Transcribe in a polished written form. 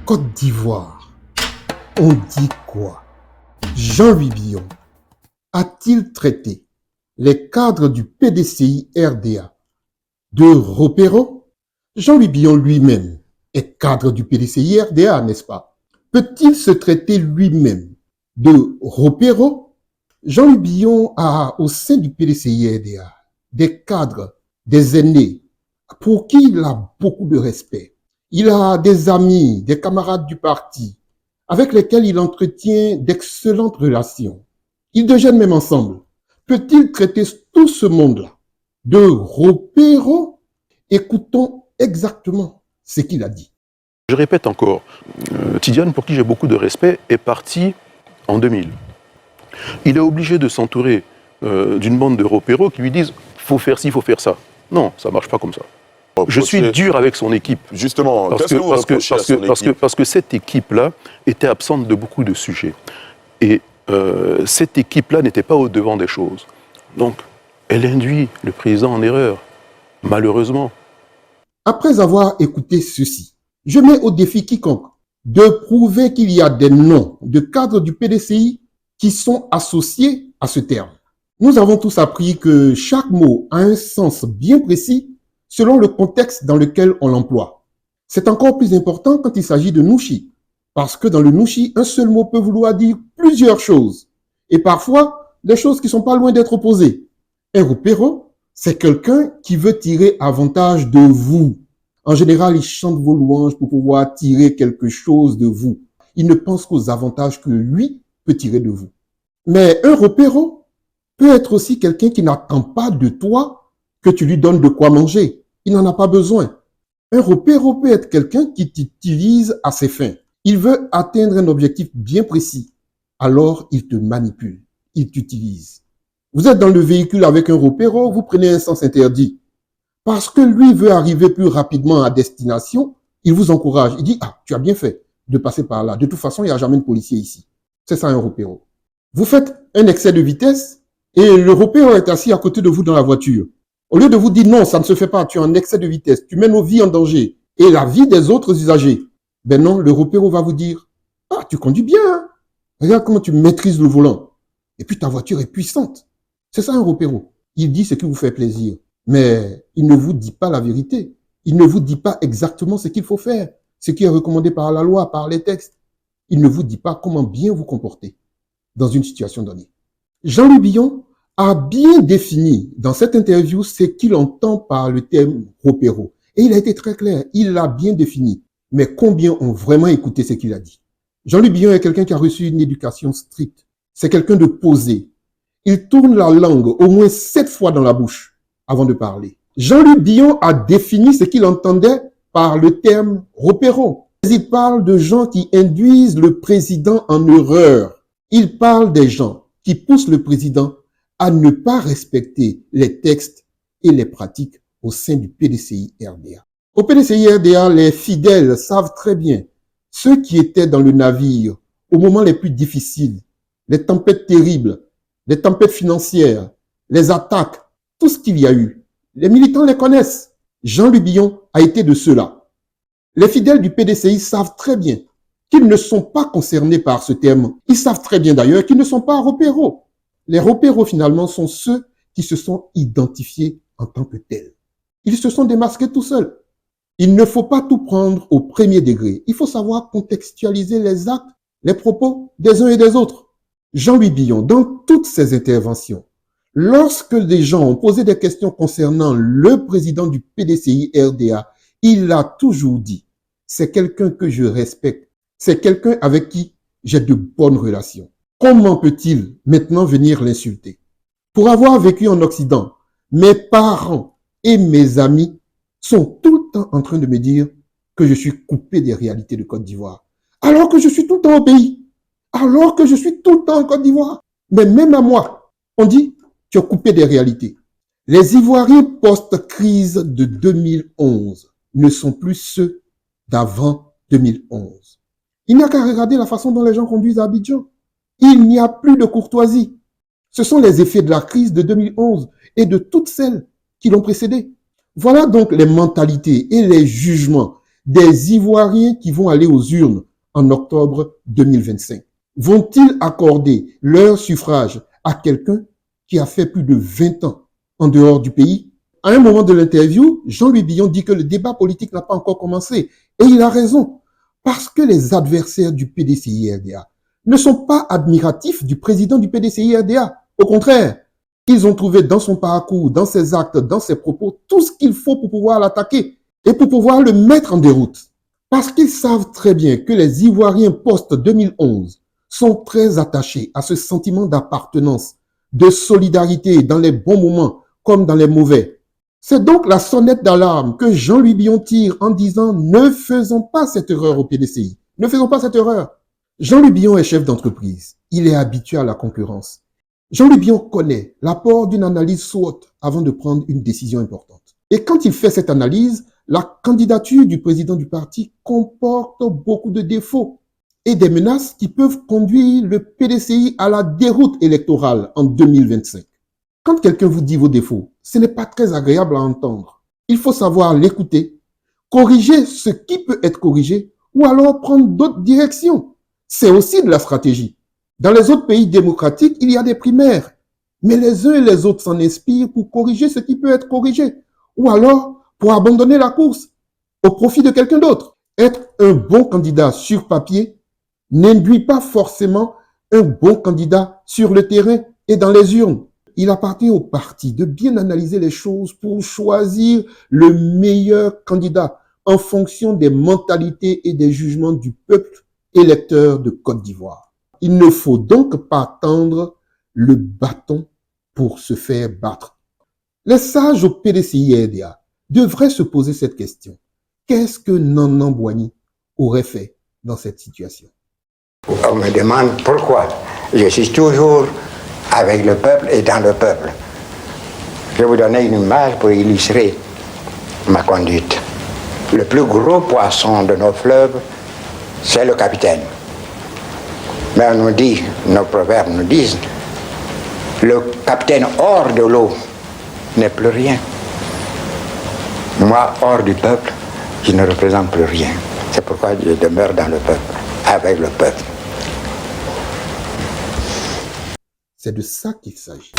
Côte d'Ivoire, on dit quoi? Jean-Louis Billon a-t-il traité les cadres du PDCI RDA de repéros? Jean-Louis Billon lui-même est cadre du PDCI RDA, n'est-ce pas? Peut-il se traiter lui-même de repéros? Jean-Louis Billon a au sein du PDCI RDA des cadres, des aînés, pour qui il a beaucoup de respect. Il a des amis, des camarades du parti, avec lesquels il entretient d'excellentes relations. Ils déjeunent même ensemble. Peut-il traiter tout ce monde-là de repéros? Écoutons exactement ce qu'il a dit. Je répète encore, Tidiane, pour qui j'ai beaucoup de respect, est parti en 2000. Il est obligé de s'entourer d'une bande de repéros qui lui disent « faut faire ci, faut faire ça ». Non, ça ne marche pas comme ça. Je suis dur avec son équipe. Justement, parce que cette équipe-là était absente de beaucoup de sujets. Et cette équipe-là n'était pas au devant des choses. Donc, elle induit le président en erreur, malheureusement. Après avoir écouté ceci, je mets au défi quiconque de prouver qu'il y a des noms de cadres du PDCI qui sont associés à ce terme. Nous avons tous appris que chaque mot a un sens bien précis selon le contexte dans lequel on l'emploie. C'est encore plus important quand il s'agit de Nouchi, parce que dans le Nouchi, un seul mot peut vouloir dire plusieurs choses, et parfois des choses qui ne sont pas loin d'être opposées. Un repéro, c'est quelqu'un qui veut tirer avantage de vous. En général, il chante vos louanges pour pouvoir tirer quelque chose de vous. Il ne pense qu'aux avantages que lui peut tirer de vous. Mais un repéro peut être aussi quelqu'un qui n'attend pas de toi que tu lui donnes de quoi manger. Il n'en a pas besoin. Un repéro peut être quelqu'un qui t'utilise à ses fins. Il veut atteindre un objectif bien précis. Alors, il te manipule. Il t'utilise. Vous êtes dans le véhicule avec un repéro, vous prenez un sens interdit. Parce que lui veut arriver plus rapidement à destination, il vous encourage. Il dit, ah, tu as bien fait de passer par là. De toute façon, il n'y a jamais de policier ici. C'est ça un repéro. Vous faites un excès de vitesse et le repéro est assis à côté de vous dans la voiture. Au lieu de vous dire non, ça ne se fait pas, tu es en excès de vitesse, tu mets nos vies en danger et la vie des autres usagers. Ben non, le repéro va vous dire, ah, tu conduis bien, hein? Regarde comment tu maîtrises le volant. Et puis ta voiture est puissante. C'est ça un repéro. Il dit ce qui vous fait plaisir, mais il ne vous dit pas la vérité. Il ne vous dit pas exactement ce qu'il faut faire, ce qui est recommandé par la loi, par les textes. Il ne vous dit pas comment bien vous comporter dans une situation donnée. Jean-Louis Billon a bien défini dans cette interview ce qu'il entend par le terme repéro. Et il a été très clair, il l'a bien défini. Mais combien ont vraiment écouté ce qu'il a dit? Jean-Louis Billon est quelqu'un qui a reçu une éducation stricte. C'est quelqu'un de posé. Il tourne la langue au moins 7 fois dans la bouche avant de parler. Jean-Louis Billon a défini ce qu'il entendait par le terme repéro. Il parle de gens qui induisent le président en erreur. Il parle des gens qui poussent le président à ne pas respecter les textes et les pratiques au sein du PDCI RDA. Au PDCI RDA, les fidèles savent très bien, ceux qui étaient dans le navire au moment les plus difficiles, les tempêtes terribles, les tempêtes financières, les attaques, tout ce qu'il y a eu. Les militants les connaissent. Jean-Louis Billon a été de ceux-là. Les fidèles du PDCI savent très bien qu'ils ne sont pas concernés par ce terme. Ils savent très bien d'ailleurs qu'ils ne sont pas repéros. Les repéros, finalement, sont ceux qui se sont identifiés en tant que tels. Ils se sont démasqués tout seuls. Il ne faut pas tout prendre au premier degré. Il faut savoir contextualiser les actes, les propos des uns et des autres. Jean-Louis Billon, dans toutes ses interventions, lorsque des gens ont posé des questions concernant le président du PDCI RDA, il a toujours dit, c'est quelqu'un que je respecte, c'est quelqu'un avec qui j'ai de bonnes relations. Comment peut-il maintenant venir l'insulter? Pour avoir vécu en Occident, mes parents et mes amis sont tout le temps en train de me dire que je suis coupé des réalités de Côte d'Ivoire. Alors que je suis tout le temps au pays. Alors que je suis tout le temps en Côte d'Ivoire. Mais même à moi, on dit, tu es coupé des réalités. Les Ivoiriens post-crise de 2011 ne sont plus ceux d'avant 2011. Il n'y a qu'à regarder la façon dont les gens conduisent à Abidjan. Il n'y a plus de courtoisie. Ce sont les effets de la crise de 2011 et de toutes celles qui l'ont précédée. Voilà donc les mentalités et les jugements des Ivoiriens qui vont aller aux urnes en octobre 2025? Vont-ils accorder leur suffrage à quelqu'un qui a fait plus de 20 ans en dehors du pays? À un moment de l'interview, Jean-Louis Billon dit que le débat politique n'a pas encore commencé. Et il a raison. Parce que les adversaires du PDCI-RDA ne sont pas admiratifs du président du PDCI-RDA. Au contraire, ils ont trouvé dans son parcours, dans ses actes, dans ses propos, tout ce qu'il faut pour pouvoir l'attaquer et pour pouvoir le mettre en déroute. Parce qu'ils savent très bien que les Ivoiriens post-2011 sont très attachés à ce sentiment d'appartenance, de solidarité dans les bons moments comme dans les mauvais. C'est donc la sonnette d'alarme que Jean-Louis Billon tire en disant « Ne faisons pas cette erreur au PDCI. Ne faisons pas cette erreur. » Jean-Louis Billon est chef d'entreprise. Il est habitué à la concurrence. Jean-Louis Billon connaît l'apport d'une analyse SWOT avant de prendre une décision importante. Et quand il fait cette analyse, la candidature du président du parti comporte beaucoup de défauts et des menaces qui peuvent conduire le PDCI à la déroute électorale en 2025. Quand quelqu'un vous dit vos défauts, ce n'est pas très agréable à entendre. Il faut savoir l'écouter, corriger ce qui peut être corrigé ou alors prendre d'autres directions. C'est aussi de la stratégie. Dans les autres pays démocratiques, il y a des primaires, mais les uns et les autres s'en inspirent pour corriger ce qui peut être corrigé ou alors pour abandonner la course au profit de quelqu'un d'autre. Être un bon candidat sur papier n'induit pas forcément un bon candidat sur le terrain et dans les urnes. Il appartient au parti de bien analyser les choses pour choisir le meilleur candidat en fonction des mentalités et des jugements du peuple électeur de Côte d'Ivoire. Il ne faut donc pas tendre le bâton pour se faire battre. Les sages au PDCI-RDA devraient se poser cette question. Qu'est-ce que Nanan Boigny aurait fait dans cette situation? On me demande pourquoi. Je suis toujours avec le peuple et dans le peuple. Je vais vous donner une image pour illustrer ma conduite. Le plus gros poisson de nos fleuves, c'est le capitaine. Mais on nous dit, nos proverbes nous disent, le capitaine hors de l'eau n'est plus rien. Moi, hors du peuple, je ne représente plus rien. C'est pourquoi je demeure dans le peuple, avec le peuple. C'est de ça qu'il s'agit.